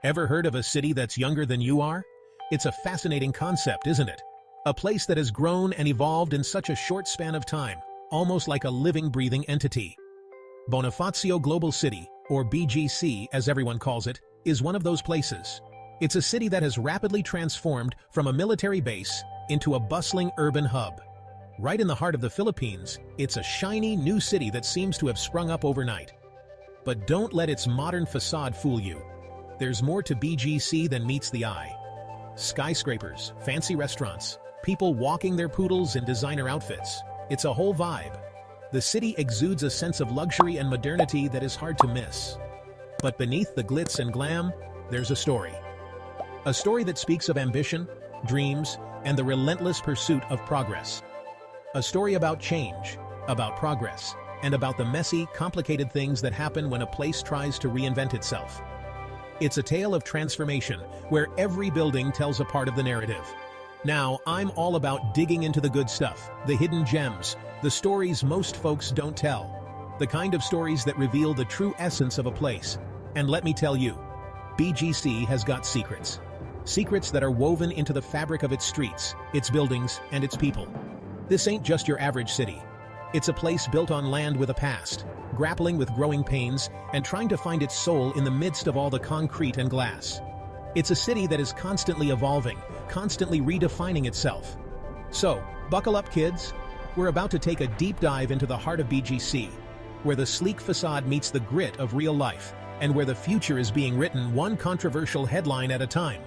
Ever heard of a city that's younger than you are? It's a fascinating concept, isn't it? A place that has grown and evolved in such a short span of time, almost like a living, breathing entity. Bonifacio Global City, or BGC as everyone calls it, is one of those places. It's a city that has rapidly transformed from a military base into a bustling urban hub. Right in the heart of the Philippines, it's a shiny new city that seems to have sprung up overnight. But don't let its modern facade fool you. There's more to BGC than meets the eye. Skyscrapers, fancy restaurants, people walking their poodles in designer outfits. It's a whole vibe. The city exudes a sense of luxury and modernity that is hard to miss. But beneath the glitz and glam, there's a story. A story that speaks of ambition, dreams, and the relentless pursuit of progress. A story about change, about progress, and about the messy, complicated things that happen when a place tries to reinvent itself. It's a tale of transformation, where every building tells a part of the narrative. Now, I'm all about digging into the good stuff, the hidden gems, the stories most folks don't tell, the kind of stories that reveal the true essence of a place. And let me tell you, BGC has got secrets. Secrets that are woven into the fabric of its streets, its buildings, and its people. This ain't just your average city. It's a place built on land with a past, grappling with growing pains and trying to find its soul in the midst of all the concrete and glass. It's a city that is constantly evolving, constantly redefining itself. So, buckle up, kids. We're about to take a deep dive into the heart of BGC, where the sleek facade meets the grit of real life, and where the future is being written one controversial headline at a time.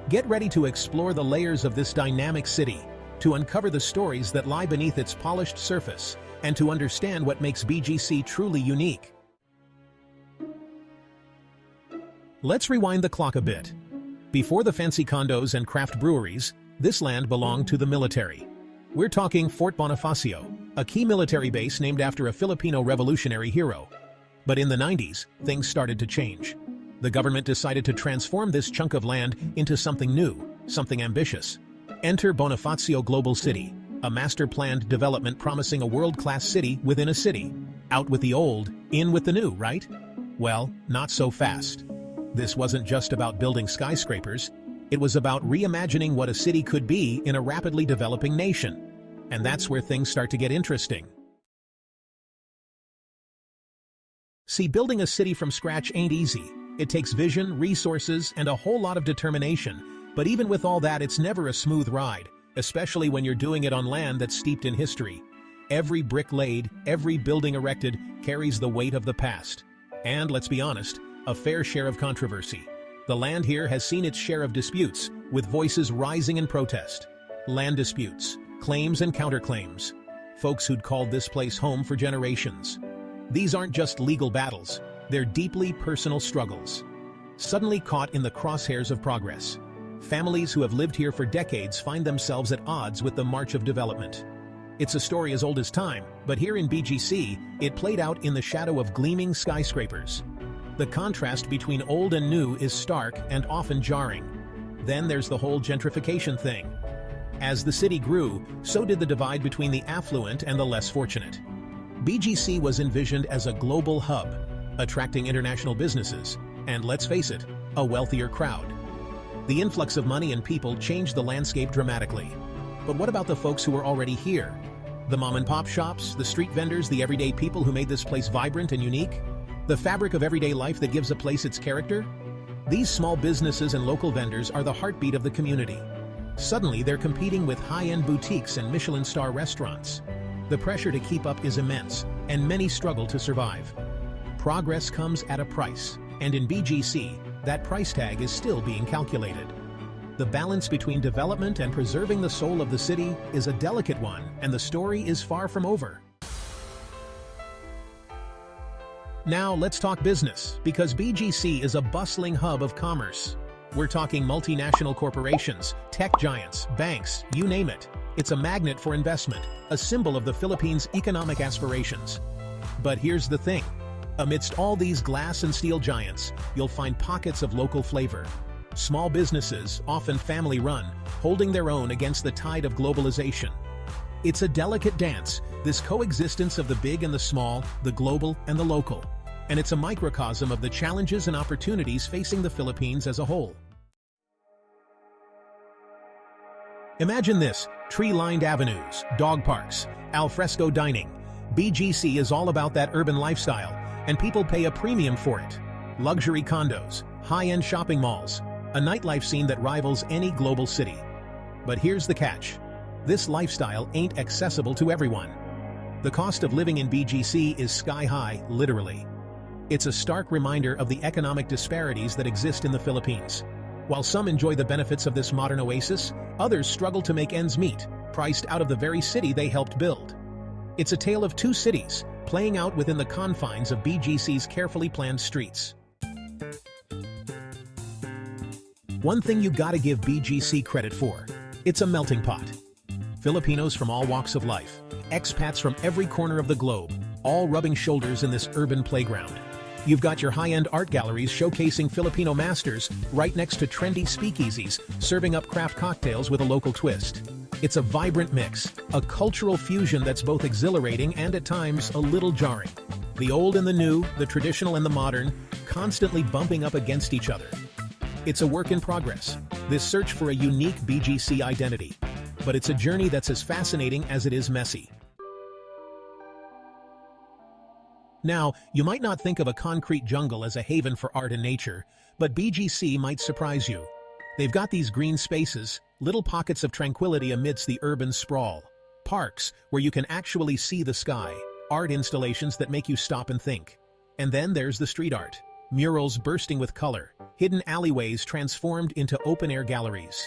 Get ready to explore the layers of this dynamic city, to uncover the stories that lie beneath its polished surface, and to understand what makes BGC truly unique. Let's rewind the clock a bit. Before the fancy condos and craft breweries, this land belonged to the military. We're talking Fort Bonifacio, a key military base named after a Filipino revolutionary hero. But in the 90s, things started to change. The government decided to transform this chunk of land into something new, something ambitious. Enter Bonifacio Global City, a master-planned development promising a world-class city within a city. Out with the old, in with the new, right? Well, not so fast. This wasn't just about building skyscrapers. It was about reimagining what a city could be in a rapidly developing nation. And that's where things start to get interesting. See, building a city from scratch ain't easy. It takes vision, resources, and a whole lot of determination. But even with all that, it's never a smooth ride, especially when you're doing it on land that's steeped in history. Every brick laid, every building erected carries the weight of the past. And let's be honest, a fair share of controversy. The land here has seen its share of disputes, with voices rising in protest. Land disputes, claims and counterclaims. Folks who'd called this place home for generations. These aren't just legal battles, they're deeply personal struggles. Suddenly caught in the crosshairs of progress. Families who have lived here for decades find themselves at odds with the march of development. It's a story as old as time, but here in BGC, it played out in the shadow of gleaming skyscrapers. The contrast between old and new is stark and often jarring. Then there's the whole gentrification thing. As the city grew, so did the divide between the affluent and the less fortunate. BGC was envisioned as a global hub, attracting international businesses, and let's face it, a wealthier crowd. The influx of money and people changed the landscape dramatically. But what about the folks who were already here? The mom-and-pop shops, the street vendors, the everyday people who made this place vibrant and unique? The fabric of everyday life that gives a place its character? These small businesses and local vendors are the heartbeat of the community. Suddenly, they're competing with high-end boutiques and Michelin star restaurants. The pressure to keep up is immense, and many struggle to survive. Progress comes at a price, and in BGC, that price tag is still being calculated. The balance between development and preserving the soul of the city is a delicate one, and the story is far from over. Now let's talk business, because BGC is a bustling hub of commerce. We're talking multinational corporations, tech giants, banks, you name it. It's a magnet for investment, a symbol of the Philippines' economic aspirations. But here's the thing. Amidst all these glass and steel giants, you'll find pockets of local flavor. Small businesses, often family-run, holding their own against the tide of globalization. It's a delicate dance, this coexistence of the big and the small, the global and the local. and it's a microcosm of the challenges and opportunities facing the Philippines as a whole. Imagine this: tree-lined avenues, dog parks, al fresco dining. BGC is all about that urban lifestyle, and people pay a premium for it. Luxury condos, high-end shopping malls, a nightlife scene that rivals any global city. But here's the catch: this lifestyle ain't accessible to everyone. The cost of living in BGC is sky-high, literally. It's a stark reminder of the economic disparities that exist in the Philippines. While some enjoy the benefits of this modern oasis, others struggle to make ends meet, priced out of the very city they helped build. It's a tale of two cities, playing out within the confines of BGC's carefully planned streets. One thing you gotta give BGC credit for: it's a melting pot. Filipinos from all walks of life, expats from every corner of the globe, all rubbing shoulders in this urban playground. You've got your high-end art galleries showcasing Filipino masters right next to trendy speakeasies serving up craft cocktails with a local twist. It's a vibrant mix, a cultural fusion that's both exhilarating and at times a little jarring. The old and the new, the traditional and the modern, constantly bumping up against each other. It's a work in progress, this search for a unique BGC identity. But it's a journey that's as fascinating as it is messy. Now, you might not think of a concrete jungle as a haven for art and nature, but BGC might surprise you. They've got these green spaces, little pockets of tranquility amidst the urban sprawl. Parks where you can actually see the sky, art installations that make you stop and think. And then there's the street art. Murals bursting with color, hidden alleyways transformed into open-air galleries.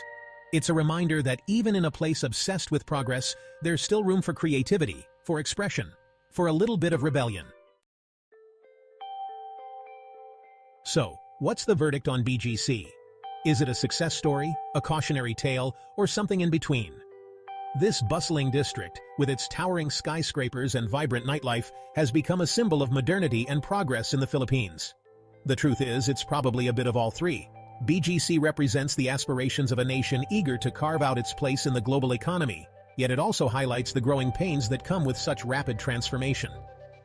It's a reminder that even in a place obsessed with progress, there's still room for creativity, for expression, for a little bit of rebellion. So, what's the verdict on BGC? Is it a success story, a cautionary tale, or something in between? This bustling district, with its towering skyscrapers and vibrant nightlife, has become a symbol of modernity and progress in the Philippines. The truth is, it's probably a bit of all three. BGC represents the aspirations of a nation eager to carve out its place in the global economy, yet it also highlights the growing pains that come with such rapid transformation.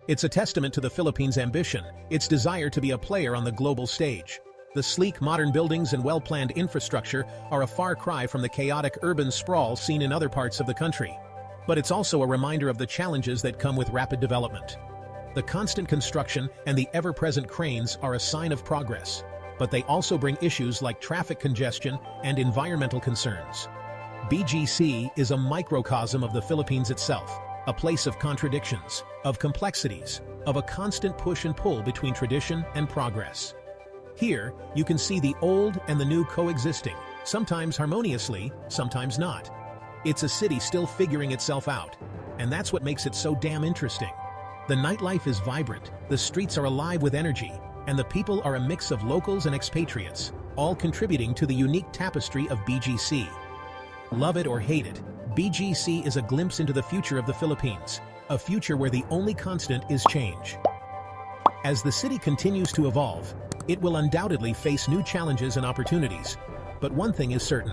It's a testament to the Philippines' ambition, its desire to be a player on the global stage. The sleek, modern buildings and well-planned infrastructure are a far cry from the chaotic urban sprawl seen in other parts of the country. But it's also a reminder of the challenges that come with rapid development. The constant construction and the ever-present cranes are a sign of progress, but they also bring issues like traffic congestion and environmental concerns. BGC is a microcosm of the Philippines itself, a place of contradictions, of complexities, of a constant push and pull between tradition and progress. Here, you can see the old and the new coexisting, sometimes harmoniously, sometimes not. It's a city still figuring itself out, and that's what makes it so damn interesting. The nightlife is vibrant, the streets are alive with energy, and the people are a mix of locals and expatriates, all contributing to the unique tapestry of BGC. Love it or hate it, BGC is a glimpse into the future of the Philippines, a future where the only constant is change. As the city continues to evolve, it will undoubtedly face new challenges and opportunities. But one thing is certain: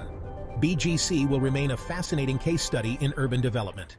BGC will remain a fascinating case study in urban development.